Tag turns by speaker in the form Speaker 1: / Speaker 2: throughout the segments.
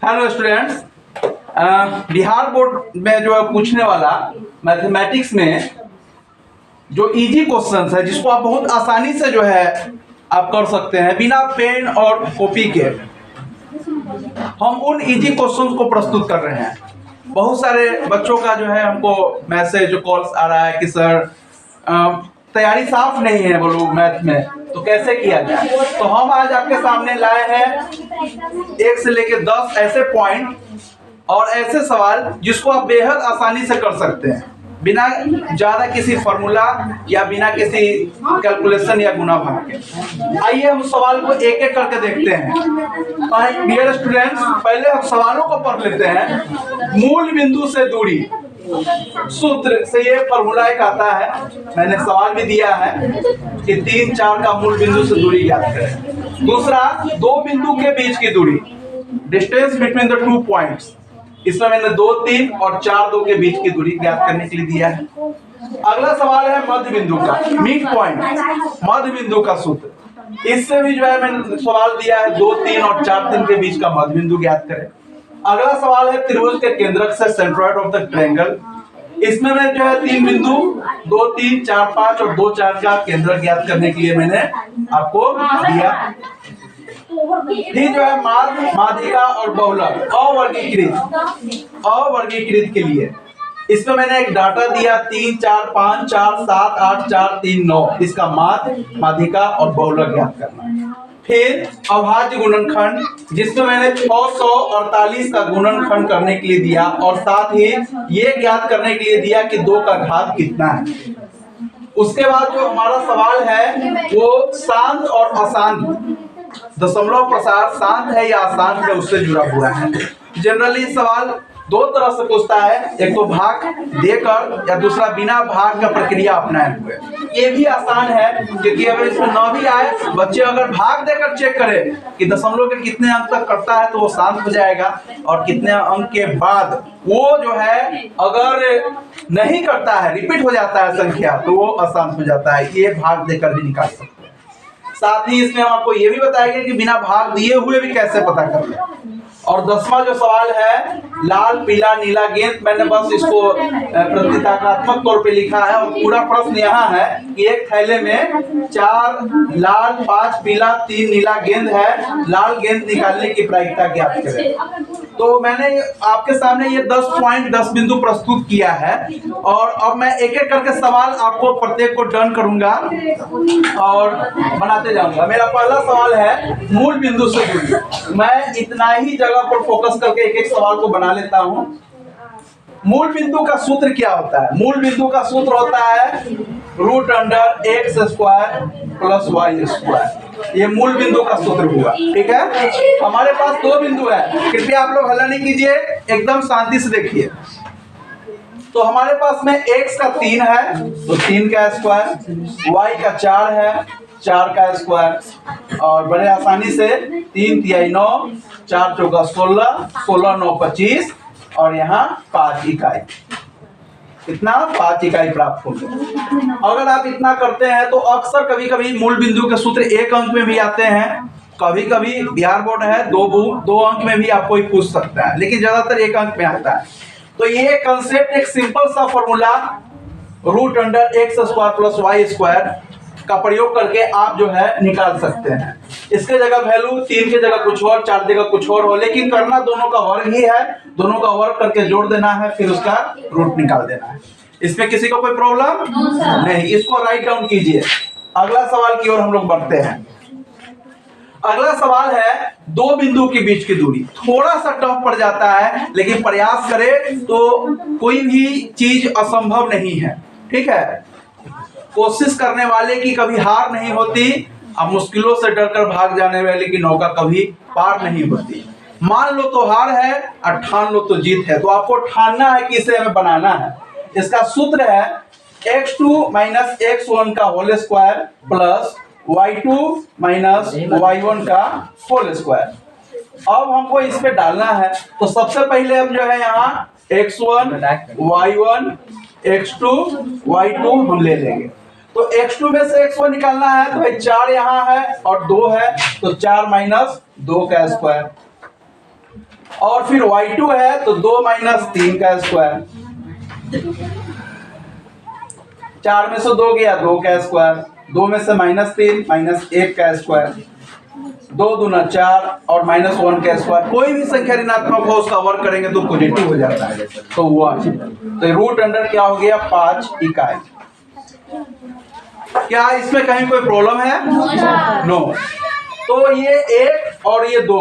Speaker 1: Hello students, Bihar board में जो है पूछने वाला मैथमेटिक्स में जो इजी क्वेश्चंस है जिसको आप बहुत आसानी से जो है आप कर सकते हैं बिना पेन और कॉपी के। हम उन इजी क्वेश्चंस को प्रस्तुत कर रहे हैं। बहुत सारे बच्चों का जो है हमको मैसेज कॉल्स आ रहा है कि सर तैयारी साफ नहीं है वो लोग मैथ में, तो कैसे किया जाए। तो हम आज आपके सामने लाए हैं 1 से लेकर 10 ऐसे पॉइंट और ऐसे सवाल जिसको आप बेहद आसानी से कर सकते हैं बिना ज्यादा किसी फॉर्मूला या बिना किसी कैलकुलेशन या गुना भाग के। आइए हम सवाल को एक एक करके देखते हैं। डियर स्टूडेंट्स, पहले हम सवालों को पढ़ लेते हैं। मूल बिंदु से दूरी सूत्र से ये फॉर्मूला एक आता है, मैंने सवाल भी दिया है कि 3, 4 का मूल बिंदु से दूरी ज्ञात करें। दूसरा, 2 बिंदु के बीच की दूरी, डिस्टेंस बिटवीन द 2 पॉइंट्स, इसमें मैंने 2, 3 और 4, 2 के बीच की दूरी ज्ञात करने के लिए दिया है। अगला सवाल है मध्य बिंदु का, मिड पॉइंट, मध्य बिंदु का सूत्र। इससे भी जो है मैंने सवाल दिया है 2, 3 और 4, 3 के बीच का मध्य बिंदु ज्ञात करें। अगला सवाल है त्रिभुज के केंद्रक से सेंट्रॉइड ऑफ द ट्रायंगल। इसमें मैं जो है 3 बिंदु 2, 3, 4, 5 और 2, 4 का केंद्र ज्ञात करने के लिए मैंने आपको दिया। फिर जो है माध्यिका और बहुलक अवर्गीकृत के लिए इसमें मैंने एक डाटा दिया 3, 4, 5, 4, 7, 8, 4, 3, 9, इसका माध्यिका और बहुलक ज्ञात करना। फिर अभाज्य गुणनखंड जिसमें मैंने 648 का गुणनखंड करने के लिए दिया और साथ ही ये ज्ञात करने के लिए दिया कि 2 का घात कितना है। उसके बाद जो हमारा सवाल है वो शांत और अशांत दशमलव प्रसार शांत है या अशांत है उससे जुड़ा हुआ है। जनरली सवाल 2 तरह से पूछता है, एक तो भाग देकर या दूसरा बिना भाग का प्रक्रिया अपनाए हुए। ये भी आसान है क्योंकि अगर इसमें न भी आए, बच्चे अगर भाग देकर चेक करें कि दशमलव के कितने अंक तक करता है तो वो शांत हो जाएगा, और कितने अंक के बाद वो जो है अगर नहीं करता है, रिपीट हो जाता है संख्या, तो वो अशांत हो जाता है। ये भाग देकर भी निकाल सकते हैं। साथ ही इसमें हम आपको ये भी बताएंगे कि बिना भाग दिए हुए भी कैसे पता करें। और 10वां जो सवाल है लाल पीला नीला गेंद, मैंने बस इसको प्रतीकात्मक तौर पे लिखा है और पूरा प्रश्न यहाँ है कि एक थैले में 4 लाल 5 पीला 3 नीला गेंद है, लाल गेंद निकालने की प्रायिकता ज्ञात करें। तो मैंने आपके सामने ये 10 पॉइंट 10 बिंदु प्रस्तुत किया है और अब मैं एक एक करके सवाल आपको प्रत्येक को डन करूंगा और बनाते जाऊंगा। मेरा पहला सवाल है मूल बिंदु से दूरी। मैं इतना ही जगह पर फोकस करके एक एक सवाल को बना लेता हूं। मूल बिंदु का सूत्र क्या होता है? मूल बिंदु का सूत्र होता है √x² + y²। ये मूल बिंदु का सूत्र हुआ। ठीक है, हमारे पास 2 बिंदु है, कृपया आप लोग हल्ला नहीं कीजिए, एकदम शांति से देखिए। तो हमारे पास में x का 3 है तो 3 का स्क्वायर, y का 4 है 4 का स्क्वायर, और बड़े आसानी से 3 तिहाई 9, 4 चौका 16, 16 9 25 और यहाँ 5 इकाई, इतना 5 इकाई प्राप्त हो गया। अगर आप इतना करते हैं तो अक्सर कभी कभी मूल बिंदु के सूत्र 1 अंक में भी आते हैं, कभी कभी बिहार बोर्ड है 2 अंक में भी आपको पूछ सकता है, लेकिन ज्यादातर 1 अंक में आता है। तो ये कंसेप्ट एक सिंपल सा फॉर्मूला √x² + y² का प्रयोग करके आप जो है निकाल सकते हैं। इसके जगह वैल्यू 3 की जगह कुछ और, 4 जगह कुछ और हो, लेकिन करना दोनों का वर्ग ही है। दोनों का वर्ग करके जोड़ देना है, फिर उसका रूट निकाल देना है। इसमें किसी को कोई प्रॉब्लम नहीं। इसको राइट डाउन कीजिए। अगला सवाल की ओर हम लोग बढ़ते हैं। अगला सवाल है 2 बिंदु के बीच की दूरी। थोड़ा सा टफ पड़ जाता है, लेकिन प्रयास करें तो कोई भी चीज असंभव नहीं है। ठीक है, कोशिश करने वाले की कभी हार नहीं होती। अब मुश्किलों से डरकर भाग जाने वाले की नौका कभी पार नहीं होती। मान लो तो हार है और ठान लो तो जीत है। तो आपको ठानना है कि इसे हमें बनाना है। इसका सूत्र है x2 - x1 का whole square plus y2 - y1 का होल स्क्वायर। अब हमको इस पे डालना है, तो सबसे पहले हम जो है यहाँ x1 y1 x2 y2 हम ले लेंगे। तो x2 में से x1 निकालना है तो भाई 4 यहाँ है और 2 है, तो 4 - 2 का स्क्वायर और फिर y2 है तो 2 माइनस 3 का स्क्वायर, 4 में से 2 गया 2 का स्क्वायर, 2 में से -3 -1 का स्क्वायर, 2 दूना 4 और -1 का स्क्वायर। कोई भी संख्या ऋणात्मक हो उसका वर्ग करेंगे तो पॉजिटिव हो जाता है, तो 1। तो रूट अंडर क्या हो गया 5 इकाई। क्या इसमें कहीं कोई प्रॉब्लम है? नो। तो ये 1 और ये 2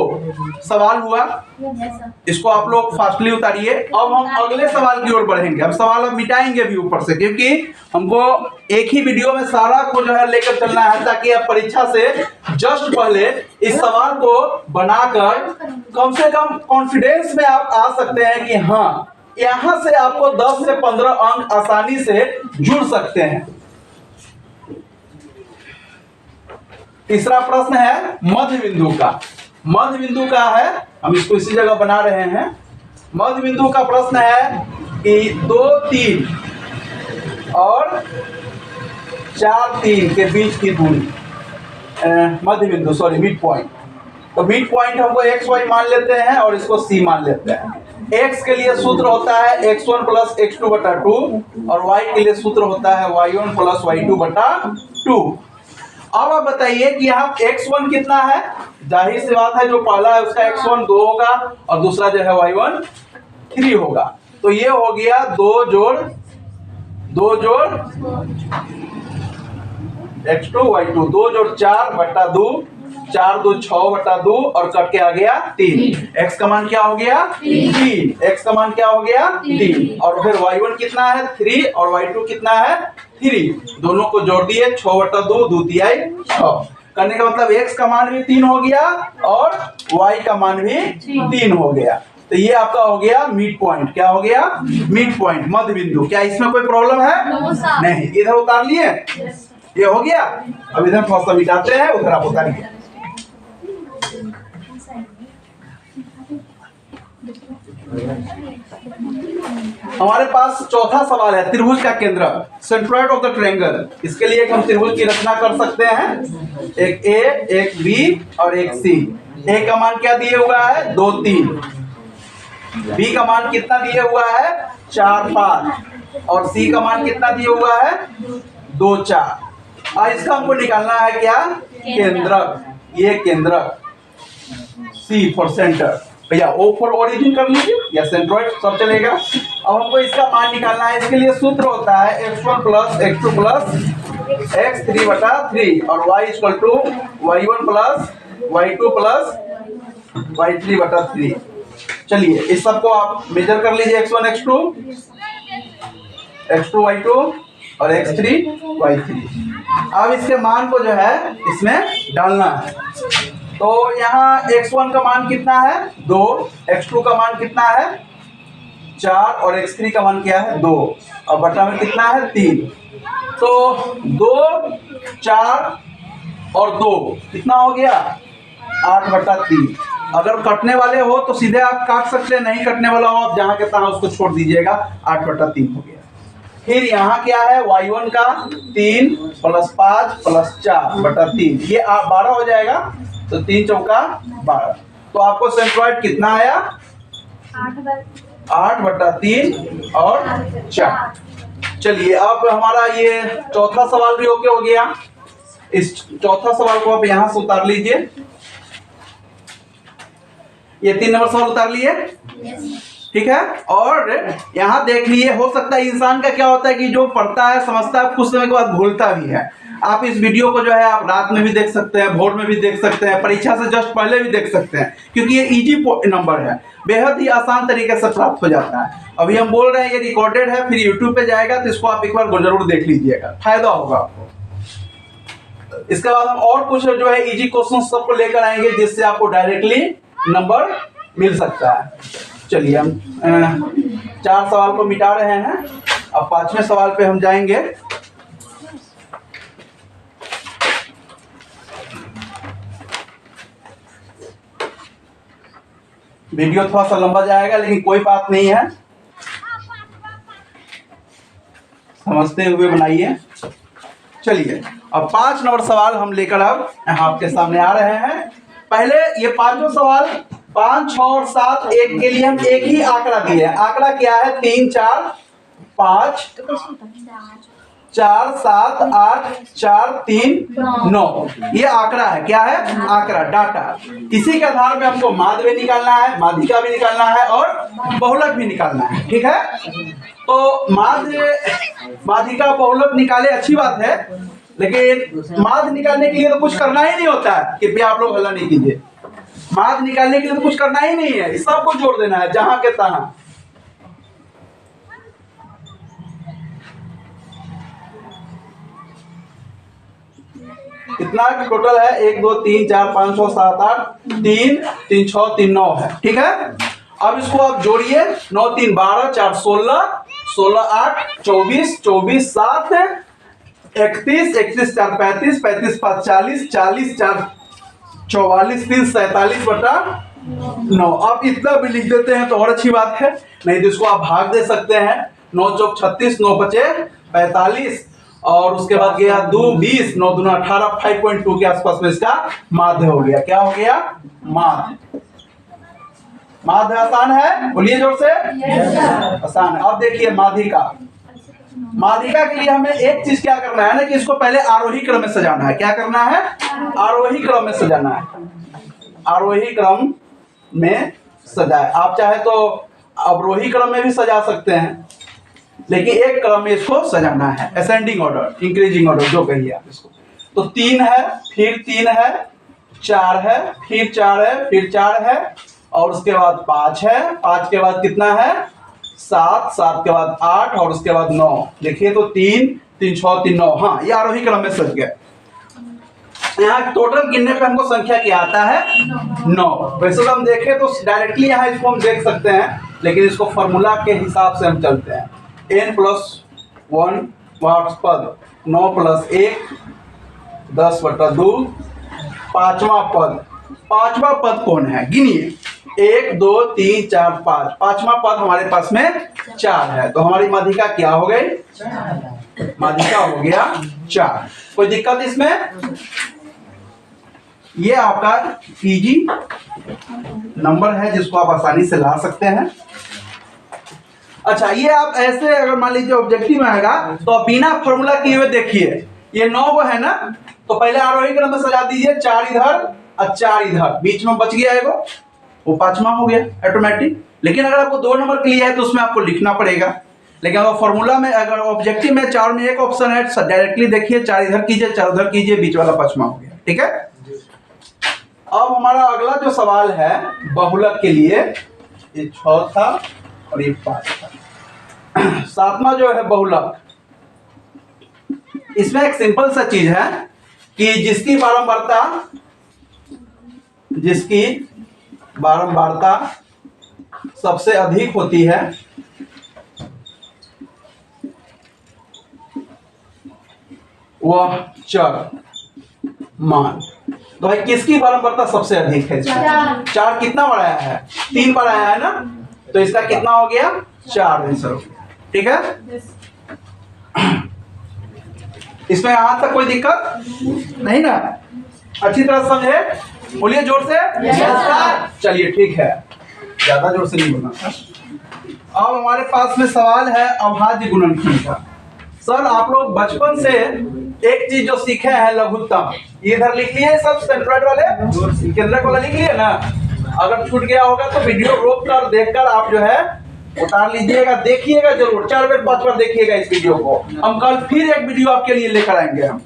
Speaker 1: सवाल हुआ, इसको आप लोग फास्टली उतारिए। अब हम अगले सवाल की ओर बढ़ेंगे। हम सवाल अब मिटाएंगे भी ऊपर से, क्योंकि हमको एक ही वीडियो में सारा को जो है लेकर चलना है, ताकि आप परीक्षा से जस्ट पहले इस सवाल को बनाकर कम से कम कॉन्फिडेंस में आप आ सकते हैं कि हाँ यहां से आपको 10 से 15 अंक आसानी से जुड़ सकते हैं। तीसरा प्रश्न है मध्य बिंदु का। मध्य बिंदु का है, हम इसको इसी जगह बना रहे हैं। मध्य बिंदु का प्रश्न है कि 2, 3 और 4, 3 के बीच की दूरी, मध्य बिंदु सॉरी मिड पॉइंट। तो मिड पॉइंट हमको एक्स वाई मान लेते हैं और इसको सी मान लेते हैं। एक्स के लिए सूत्र होता है x1 प्लस x2 बटा 2 और y के लिए सूत्र होता है y1 प्लस y2 बटा 2। अब आप बताइए कि यहाँ x1 कितना है? जाहिर सी बात है जो पहला है उसका x1 2 होगा और दूसरा जो है y1 3 होगा। तो ये हो गया 2 जोड़ x2 y2, 2 जोड़ 4 बटा 2, 4 2 6 बटा 2 और कट के आ गया 3। x का मान क्या हो गया 3, x का मान क्या हो गया 3। और फिर y1 कितना है 3 और y2 कितना है 3, दोनों को जोड़ दिए 6 बटा 2 2 तिहाई 6 करने का मतलब x का मान भी 3 हो गया और y का मान भी 3 हो गया। तो ये आपका हो गया मिड पॉइंट। क्या हो गया मिड पॉइंट, मध्य बिंदु। क्या इसमें कोई प्रॉब्लम है? नहीं। इधर उतार लिए, ये हो गया। अब इधर थोड़ा सा मिटाते हैं, उधर आप उतारिए। हमारे पास चौथा सवाल है त्रिभुज का केंद्र, सेंट्रोइड ऑफ द ट्रायंगल। इसके लिए एक हम त्रिभुज की रचना कर सकते हैं, एक ए, एक बी और एक सी। ए का मान क्या दिए हुआ है 2 3, बी का मान कितना दिए हुआ है 4 5 और सी का मान कितना दिए हुआ है 2 4। और इसका हमको निकालना है क्या केंद्रक। ये केंद्रक, सी फॉर सेंटर, भैया ओ फॉर ओरिजिन कर लीजिए या सेंट्रोइड सब चलेगा। अब हमको इसका मान निकालना है। इसके लिए सूत्र होता है x1 plus x2 plus x3 बटा 3 और y equal to y1 plus y2 plus y3 बटा 3। चलिए इस सबको आप मेजर कर लीजिए, x1 x2 y2 और x3 y3। अब इसके मान को जो है इसमें डालना है। तो यहाँ x1 का मान कितना है 2, x2 का मान कितना है 4 और x3 का मान क्या है 2 और बटा में कितना है 3। तो 2 4 और 2 कितना हो गया 8 बटा 3। अगर कटने वाले हो तो सीधे आप काट सकते हैं, नहीं कटने वाला हो आप जहां के तहां उसको छोड़ दीजिएगा। 8 बटा 3 हो गया। फिर यहाँ क्या है y1 का 3 प्लस 5 प्लस 4 बटा 3, ये 12 हो जाएगा। तो 3 चौका 12। तो आपको सेंट्रोइड कितना आया 8 बटा 3 और 4। चलिए अब हमारा ये चौथा सवाल भी ओके हो गया। इस चौथा सवाल को आप यहां से उतार लीजिए। ये 3 नंबर सवाल उतार लिए, ठीक है। और यहाँ देख लिए, हो सकता है इंसान का क्या होता है कि जो पढ़ता है समझता है कुछ समय के बाद भूलता भी है। आप इस वीडियो को जो है आप रात में भी देख सकते हैं, भोर में भी देख सकते हैं, परीक्षा से जस्ट पहले भी देख सकते हैं, क्योंकि ये इजी नंबर है, बेहद ही आसान तरीके से प्राप्त हो जाता है। अभी हम बोल रहे हैं ये रिकॉर्डेड है, फिर यूट्यूब पे जाएगा तो इसको आप एक बार जरूर देख लीजिएगा, फायदा होगा आपको। इसके बाद हम और कुछ जो है इजी क्वेश्चन सबको लेकर आएंगे जिससे आपको डायरेक्टली नंबर मिल सकता है। चलिए हम 4 सवाल को मिटा रहे हैं। अब 5वें सवाल पे हम जाएंगे। वीडियो थोड़ा सा लंबा जाएगा लेकिन कोई बात नहीं है, समझते हुए बनाइए। चलिए अब 5 नंबर सवाल हम लेकर अब आपके सामने आ रहे हैं। पहले ये 5 सवाल 5, 6 और 7 एक के लिए हम एक ही आंकड़ा दिए हैं। आंकड़ा क्या है? 3, 4, 5, 4, 7, 8, 4, 3, 9। ये आंकड़ा है। क्या है? आंकड़ा, डाटा। इसी के आधार में हमको माध्य भी निकालना है, माध्यिका भी निकालना है और बहुलक भी निकालना है। ठीक है, तो माध्य, माध्यिका, बहुलक निकाले, अच्छी बात है, लेकिन माध्य निकालने के लिए तो कुछ करना ही नहीं होता है। कृपया आप लोग हल्ला नहीं कीजिए। माध्य निकालने के लिए तो कुछ करना ही नहीं है, सबको जोड़ देना है जहां के तहां। कितना टोटल है? 1, 2, 3, 4, 5, 6, 7, 8, 3, 3, 6, 3, 9 है। ठीक है, अब इसको आप जोड़िए। 9, 3, 12, 4, 16, 16, 8, 24, 24, 7, 31, 31, 4, 35, 35, 5, 40, 40, 4, 44, 3, 47 बटा 9। अब इतना भी लिख देते हैं तो और अच्छी बात है, नहीं तो इसको आप भाग दे सकते हैं। 9 चौक 36, 9 पचे 45, और उसके बाद गया 2 20, 9 दूना 18, 5.2 के आसपास में इसका माध्य हो गया। क्या हो गया? माध्य। माध्य आसान है, बोलिए जोर से। आसान है। अब देखिए माध्यिका। माध्यिका के लिए हमें एक चीज क्या करना है ना, कि इसको पहले आरोही क्रम में सजाना है। क्या करना है? आरोही क्रम में सजाना है। आरोही क्रम में सजाए। आप चाहे तो अवरोही क्रम में भी सजा सकते हैं, लेकिन एक क्रम में इसको सजाना है। असेंडिंग ऑर्डर, इंक्रीजिंग ऑर्डर, जो कहिए आप इसको। तो 3 है, फिर 3 है, 4 है, फिर 4 है, फिर 4 है, और उसके बाद 5 है। 5 के बाद कितना है? 7, 7 के बाद 8, और उसके बाद 9। देखिए तो 3, 3, 6, 3, 9। हाँ, ये आरोही क्रम में सज गया। यहाँ टोटल गिनने पे हमको संख्या क्या आता है? 9। वैसे तो हम देखें तो डायरेक्टली यहाँ इसको हम देख सकते हैं, लेकिन इसको फॉर्मूला के हिसाब से हम चलते हैं। n+1 पद, 9 + 1 10/2। पांचवा पद, पांचवा पद कौन है? गिनिए। 1, 2, 3, 4, 5। पांचवा पद हमारे पास में 4 है, तो हमारी माध्यिका क्या हो गई? माध्यिका हो गया 4। कोई दिक्कत इसमें? ये आपका पीजी नंबर है, जिसको आप आसानी से ला सकते हैं। अच्छा, ये आप ऐसे अगर मान लीजिए ऑब्जेक्टिव में आएगा तो आप बिना फॉर्मूला किए हुए देखिए, ये 9 वो है ना, तो पहले आरोही क्रम में सजा दीजिए। 4 इधर और 4 इधर, बीच में बच गया एगो, वो पांचवा हो गया ऑटोमेटिक। लेकिन अगर आपको 2 नंबर के लिए है तो उसमें आपको लिखना पड़ेगा। लेकिन अगर फॉर्मूला में, अगर ऑब्जेक्टिव में 4 में एक ऑप्शन है, डायरेक्टली देखिए, 4 इधर कीजिए, 4 उधर कीजिए, बीच वाला पांचवा हो गया। ठीक है, अब हमारा अगला जो सवाल है बहुलक के लिए, ये 6 था और ये 5 था। 7वां जो है बहुलक, इसमें एक सिंपल सा चीज है कि जिसकी बारंबारता सबसे अधिक होती है, वह चर मान। तो भाई किसकी बारंबारता सबसे अधिक है? 4 कितना बढ़ाया है? 3 बढ़ाया है ना, तो इसका कितना हो गया? 4 आंसर हो गया। ठीक है, इसमें यहां तक कोई दिक्कत नहीं ना? अच्छी तरह समझे? बोलिए जोर से। चलिए ठीक है, ज्यादा जोर से नहीं बोलना। अब हमारे पास में सवाल है अभाज्य गुणनखंड का। सर आप लोग बचपन से एक चीज जो सीखे हैं, लघुत्तम, इधर लिख लिए सब सेंट्रोइड वाले, केंद्रक वाला लिख लिए ना। अगर छूट गया होगा तो वीडियो रोक कर देखकर आप जो है उतार लीजिएगा, देखिएगा जरूर, 4 बार 5 बार देखिएगा इस वीडियो को। हम कल फिर एक वीडियो आपके लिए लेकर आएंगे हम,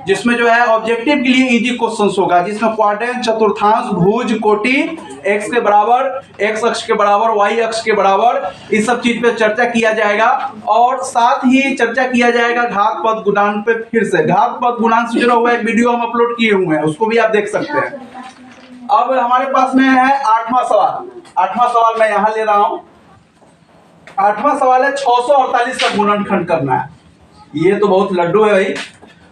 Speaker 1: जिसमें जो है ऑब्जेक्टिव के लिए इजी क्वेश्चंस होगा, जिसमें क्वाड्रेंट, चतुर्थांश, भुज, कोटि, x के बराबर, x अक्ष के बराबर, y अक्ष के बराबर, इस सब चीज पे चर्चा किया जाएगा। और साथ ही चर्चा किया जाएगा घात पद गुणांक पे। फिर से घात पद गुणांक से जुड़ा हुआ एक वीडियो हम अपलोड किए हुए हैं, उसको भी आप देख सकते हैं। अब हमारे पास में है 8वां सवाल। 8वां सवाल मैं यहां ले रहा हूं। 8वां सवाल है 648 का गुणनखंड करना है। ये तो बहुत लड्डू है भाई,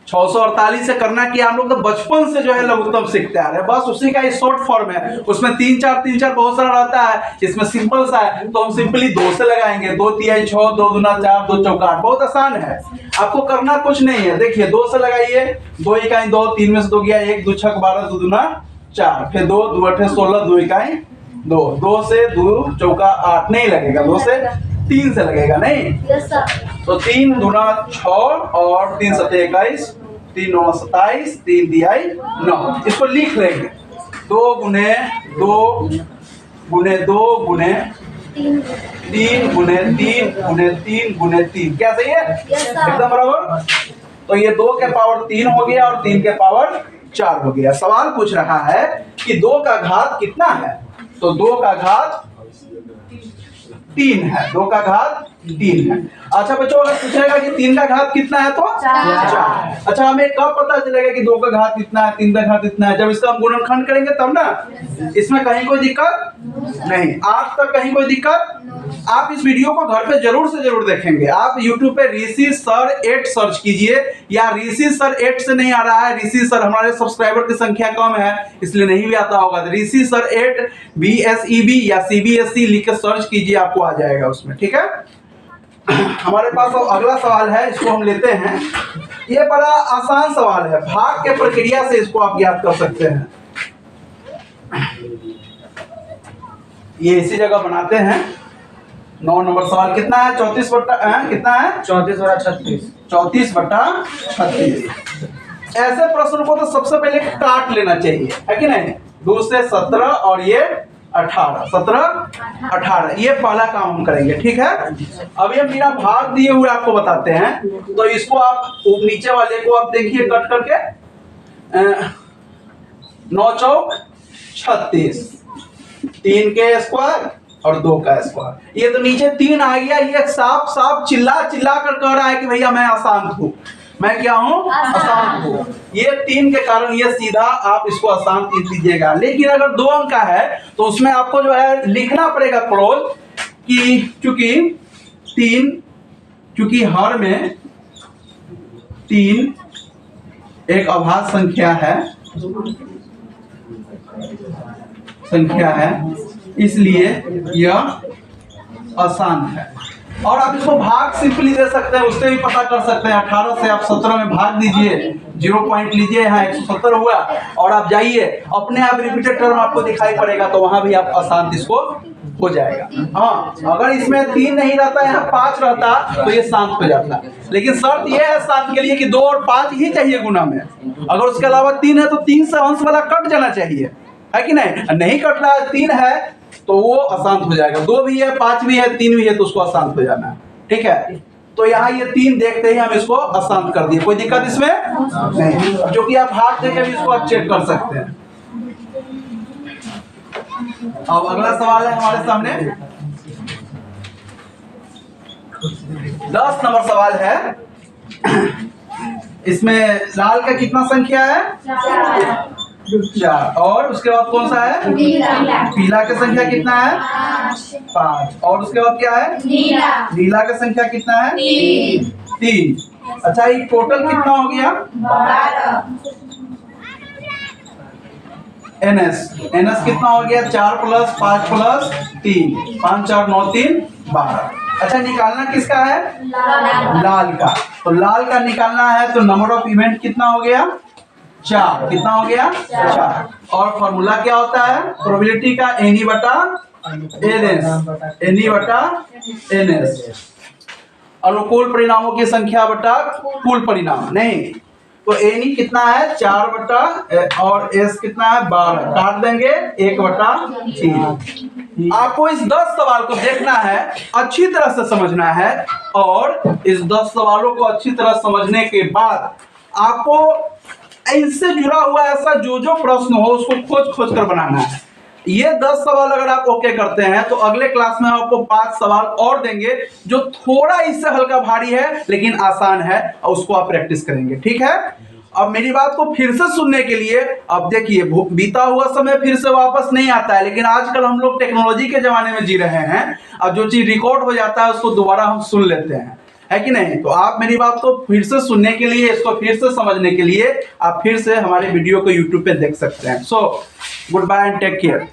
Speaker 1: 648 से करना कि हम लोग तो बचपन से जो है लघुत्तम सीखते आ रहे हैं, बस उसी का ही शॉर्ट फॉर्म है। उसमें 3 4 बहुत सारा रहता है, इसमें सिंपल सा है, तो हम सिंपली 2 से लगाएंगे। 2 3 6, 2 दूना 4, 2 चौका 8। बहुत आसान है, आपको करना कुछ नहीं है। देखिए 2 से लगाइए, 2 इकाई 2, 3 में से 2 गया 1, 2 6 12, 2 दूना 4, फिर 2 2 8 16, 2 इकाई 2 से 2 चौका 8 नहीं लगेगा, 2 से 3 से लगेगा नहीं। तो 3 दूना 6 और 3 सत्ते 21, 3 9 27, 3 दिया 9। इसको लिख लेंगे 2 गुने 2 गुने 2 गुने 3 गुने 3 गुने 3 गुने 3। क्या सही है? एकदम बराबर। तो ये 2 के पावर 3 हो गया और 3 के पावर 4 हो गया। सवाल पूछ रहा है कि 2 का घात कितना है, तो 2 का घात 3 है, 2 का घात 3 है। अच्छा बच्चों, अगर पूछेगा कि 3 का घात कितना है तो 4। अच्छा, हमें कब पता चलेगा कि 2 का घात कितना है, 3 का घात कितना है? जब इसका हम गुणनखंड करेंगे तब ना। इसमें कहीं कोई दिक्कत नहीं, आज तक कहीं कोई दिक्कत। आप इस वीडियो को घर पे जरूर से जरूर देखेंगे। आप YouTube पे ऋषि सर 8 सर्च कीजिए, या ऋषि सर 8 से नहीं आ रहा है, ऋषि सर हमारे सब्सक्राइबर की संख्या कम है इसलिए नहीं भी आता होगा, तो ऋषि सर 8 BSEB या CBSE लिख के सर्च कीजिए, आपको आ जाएगा उसमें। ठीक है, हमारे पास अब अगला सवाल है, इसको हम लेते हैं। ये बड़ा आसान सवाल है, भाग के प्रक्रिया से इसको आप ज्ञात कर सकते हैं। ये इसी जगह बनाते हैं। 9 नंबर सवाल कितना है? 34 बटा कितना है?
Speaker 2: 34 बटा 36।
Speaker 1: 34 बटा 36। ऐसे प्रश्न को तो सबसे पहले काट लेना चाहिए, है कि नहीं? 2 से 17 और ये 18, 17 18, ये पहला काम हम करेंगे। ठीक है, अब ये मेरा भाग दिए हुए आपको बताते हैं, तो इसको आप नीचे वाले को आप देखिए कट करके 9 चौक 36, 3 के स्क्वायर और 2 का स्क्वायर। ये तो नीचे 3 आ गया, ये साफ साफ चिल्ला चिल्ला कर कह रहा है कि भैया मैं अशांत हूँ, मैं क्या हूँ? अशांत हूँ। ये 3 के कारण ये सीधा आप इसको अशांत लिख लीजिएगा। लेकिन अगर 2 अंक का है तो उसमें आपको जो है लिखना पड़ेगा क्लोज कि चूंकि हर में 3 एक अभाज्य संख्या है इसलिए यह अशांत है। और आप इसको भाग सिंपली दे सकते हैं, उससे भी पता कर सकते हैं। 18 से आप 17 में भाग दीजिए, 0 पॉइंट लीजिए, यहाँ 170 हुआ, और आप जाइए अपने आप रिपीटेड टर्म आपको दिखाई पड़ेगा, तो वहां भी आप अशांत इसको हो जाएगा। हाँ, अगर इसमें 3 नहीं रहता, यहाँ 5 रहता तो ये शांत हो जाता। लेकिन शर्त यह है शांत के लिए कि 2 और 5 ही चाहिए गुना में। अगर उसके अलावा 3 है तो 3 से अंश वाला कट जाना चाहिए, है कि नहीं? नहीं कट रहा है, 3 है तो वो अशांत हो जाएगा। 2 भी है, 5 भी है, 3 भी है तो उसको अशांत हो जाना है। ठीक है, तो यहाँ ये 3 देखते ही हम इसको अशांत कर दिए, कोई दिक्कत इसमें नहीं, जो कि आप हाथ देकर भी इसको आप चेक कर सकते हैं। अब अगला सवाल है हमारे सामने, 10 नंबर सवाल है। इसमें लाल का कितना संख्या है? 4। और उसके बाद कौन सा है? पीला का संख्या कितना है? 5। और उसके बाद क्या है? नीला का संख्या कितना है? 3। अच्छा, ये टोटल कितना हो गया? 12। NS कितना हो गया? 4 + 5 + 3, 5 4 9 3 12। अच्छा, निकालना किसका है? लाल का। तो लाल का निकालना है तो नंबर ऑफ इवेंट कितना हो गया? 4। कितना हो गया? 4। और फॉर्मूला क्या होता है प्रोबेबिलिटी का? NE बटा NS, अनुकूल परिणामों की संख्या बटा कुल परिणाम। नहीं तो NE कितना है? 4 बटा और S कितना है? 12। काट देंगे 1/3। आपको इस 10 सवाल को देखना है, अच्छी तरह से समझना है, और इस 10 सवालों को अच्छी तरह समझने के बाद आपको इनसे जुड़ा हुआ ऐसा जो प्रश्न हो उसको खोज कर बनाना है। ये 10 सवाल अगर आप ओके करते हैं तो अगले क्लास में आपको 5 सवाल और देंगे जो थोड़ा इससे हल्का भारी है लेकिन आसान है, और उसको आप प्रैक्टिस करेंगे। ठीक है, अब मेरी बात को फिर से सुनने के लिए, अब देखिए बीता हुआ समय फिर से वापस नहीं आता है, लेकिन आजकल हम लोग टेक्नोलॉजी के जमाने में जी रहे हैं। अब जो चीज रिकॉर्ड हो जाता है उसको दोबारा हम सुन लेते हैं, है कि नहीं? तो आप मेरी बात को फिर से सुनने के लिए, इसको फिर से समझने के लिए आप फिर से हमारे वीडियो को YouTube पे देख सकते हैं। So goodbye and take care.